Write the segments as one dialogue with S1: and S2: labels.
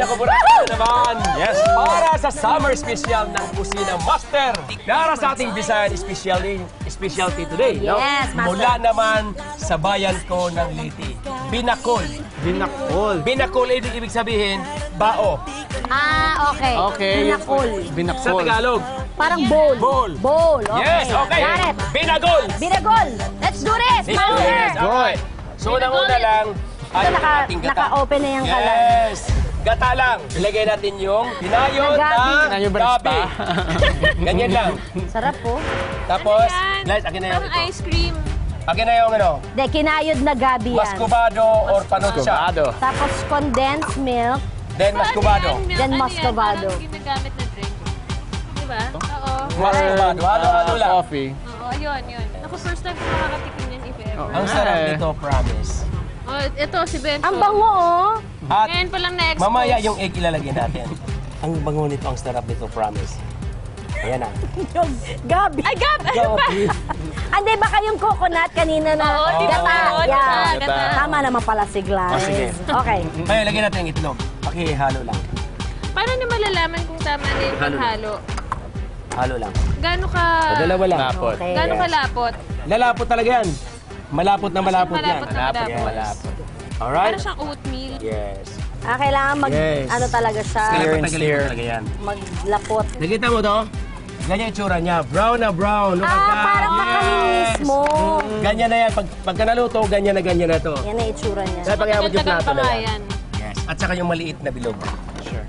S1: Pinakaburado naman. Yes. Para sa summer special ng Kusina Master. Para sa ating Visayan specialty today.
S2: Yes, Master.
S1: Mula naman sa bayan ko ng Liti. Binakol.
S3: Binakol.
S1: Binakol, ibig sabihin, bao.
S2: Okay.
S3: Okay.
S2: Binakol.
S3: Binakol.
S1: Sa Tagalog.
S2: Parang bowl.
S1: Bowl.
S2: Bowl. Okay.
S1: Yes, okay.
S2: Got it.
S1: Binagol.
S2: Binagol. Let's do this, Master.
S1: Yes, alright. So, unang-una lang, ay
S2: Ito,
S1: ating gata.
S2: naka-open na yung kalan.
S1: Yes. Gata lang. Ilagay natin yung pinayod
S2: Na gabi.
S1: na
S3: Pinayod ba
S1: gabi. Ganyan lang.
S2: Sarap po.
S1: Tapos,
S4: yan?
S1: guys, akin na yung
S4: Parang
S1: ito.
S4: ice cream.
S1: Akin na yung ano,
S2: De, kinayod na gabi yan.
S1: mascovado or panutsa.
S3: Kumado.
S2: Tapos condensed milk.
S1: Then mascovado.
S2: Then muscovado.
S4: Parang ginagamit na drink. Diba? Oo.
S1: Mascovado. Halo-halo lang.
S3: Coffee.
S4: Oo, yun. Ako first time ko makakatikim yan if ever.
S1: Ang sarap nito, promise.
S4: Oh, ito si Bento.
S2: Ang bango, oh.
S1: At
S4: Ngayon pa lang na-expose.
S1: mamaya yung egg ilalagay natin. Ang bango nito, ang sarap nito, promise. Ayan na.
S2: Yung gabi.
S4: Ay, Gab! Ano ba?
S2: Andi, baka yung coconut kanina na
S4: Oo, di ba?
S2: gata.
S4: Oo, di ba?
S2: Yeah.
S4: Gata.
S2: Tama naman pala si Gladys.
S1: sige.
S2: Okay.
S1: Ngayon, lagyan natin yung itlog. Pakihalo lang.
S4: Paano niyo malalaman kung tama na yung paghalo?
S1: Halo lang.
S4: Gaano ka...
S1: Dalawa lang.
S3: Lapot.
S2: Okay.
S4: Gaano kalapot?
S1: Lalapot talaga yan. Malapot na malapot yan.
S4: Malapot na malapot.
S1: Malapot. Alright?
S4: Para siyang oatmeal.
S1: Yes.
S2: Kailangan
S1: Yes.
S2: ano talaga siya,
S3: Steer and
S1: Patagalin
S3: steer.
S1: mo talaga yan.
S2: maglapot.
S1: Nakita mo to? Ganyan yung tsura niya. Brown na brown. Look at that.
S2: Parang kakanin mismo.
S1: Ganyan na yan. Pagka naluto, ganyan na to.
S2: Yan ang itsura niya.
S1: Kaya pag-iabot yung
S4: Tagal
S1: plato
S4: pa
S1: na
S4: nga
S1: yan.
S4: yan.
S1: Yes. At saka yung maliit na bilog.
S3: Sure.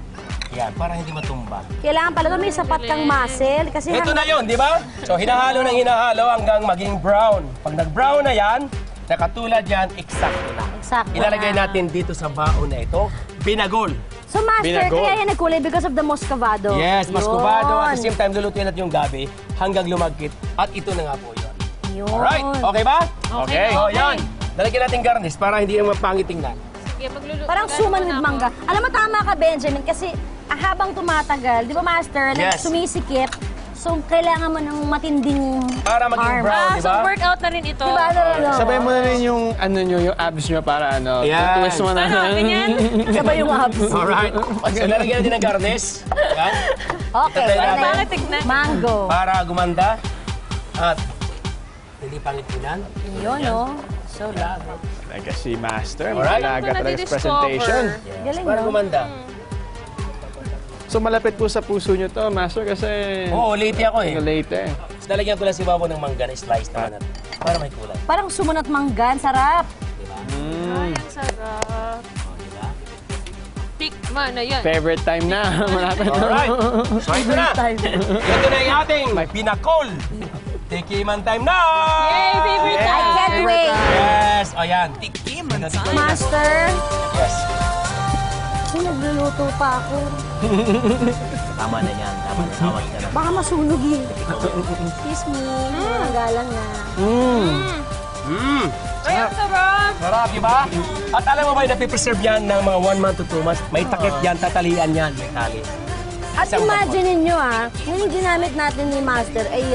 S1: Yan, para hindi matumba.
S2: Kailangan pala may sapat kang muscle. Kasi
S1: Ito na yun, di ba? So, hinahalo ng hinahalo hanggang maging brown. Pag nag-brown na yan, nakatulad yan, eksakto na.
S2: Eksakto
S1: Ilalagay
S2: na.
S1: natin dito sa baon na ito, binagol.
S2: So, Master,
S3: Binagol.
S2: kaya yan nagkulay because of the muscovado.
S1: Yes, mascovado. At the
S2: Yun.
S1: same time, lulutuin natin yung gabi hanggang lumagkit. At ito na nga po yun.
S2: Yun.
S1: Alright, okay ba?
S3: Okay.
S1: So, yan. Lalagyan natin garnish para hindi naman pangit tingnan.
S4: Sige, magluluto.
S2: Parang suman with mangga. Alam mo, tama ka, Benjamin, kasi habang tumatagal, di ba, Master, like,
S1: Yes.
S2: sumisikip, so kailangan mo ng matinding
S1: Para maging
S2: arm.
S1: brown.
S4: So
S1: Diba?
S4: workout na rin ito.
S2: Di ba?
S3: Sabay mo na rin yung ano nyo, yung abs nyo para ano.
S1: Yan.
S3: Twist mo na.
S4: Ano, ganyan?
S2: Sabay yung abs.
S1: Alright. So, lalagyan natin ng garnish. Yan.
S2: Okay.
S1: Tatay
S2: ano
S1: natin.
S4: Bakit tignan?
S2: Mango.
S1: Para gumanda. At hindi pangit tingnan.
S2: Yun, no? So, love it.
S3: Like si Master.
S1: Alright.
S3: Malaga
S4: Ito
S3: talaga sa
S4: nadidiscover.
S3: presentation.
S1: Yes.
S2: Galing,
S1: Para
S2: no?
S1: gumanda.
S3: So malapit po sa puso nyo to, Master, kasi
S1: Oo, late ako eh.
S3: late eh.
S1: Lalagyan ko lang si Babo ng mangga na slice naman natin. Para may kulay.
S2: Parang sumunat manggan, sarap.
S4: Ay, ang sarap. Tikman na yan.
S3: Favorite time na. Malapit na.
S1: Alright. So ito na. Ito na yung ating pinakol. Tikiman time na!
S4: Yay, favorite
S2: I can't wait.
S1: Yes. O yan. Tikiman time.
S2: Master,
S1: Yes.
S2: nagluluto pa ako.
S1: Tama na yan. Tama na. Awag na lang.
S2: Baka masunog eh. Excuse me. Ang galang na.
S1: Mmm.
S4: Ay, ang sarap.
S1: Sarap, di ba? At alam mo ba, napipreserve yan ng mga 1 month to 2 months. May takip yan, tatalian yan. May tali.
S2: At imagine ninyo yung ginamit natin ni Master ay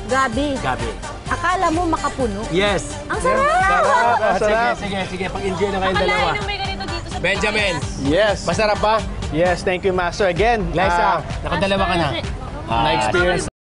S2: gabi.
S1: Gabi.
S2: Akala mo makapuno.
S1: Yes.
S2: Ang sarap!
S1: Sarap.
S3: Sarap.
S1: Sige. Pag-enjoy na kayong dalawa.
S4: Akalain na may ganito dito sa
S1: Benjamin.
S3: Yes.
S1: Masarap ba?
S3: Yes, thank you, Master. Again,
S1: Liza, nakadalawa ka na.
S3: na-experience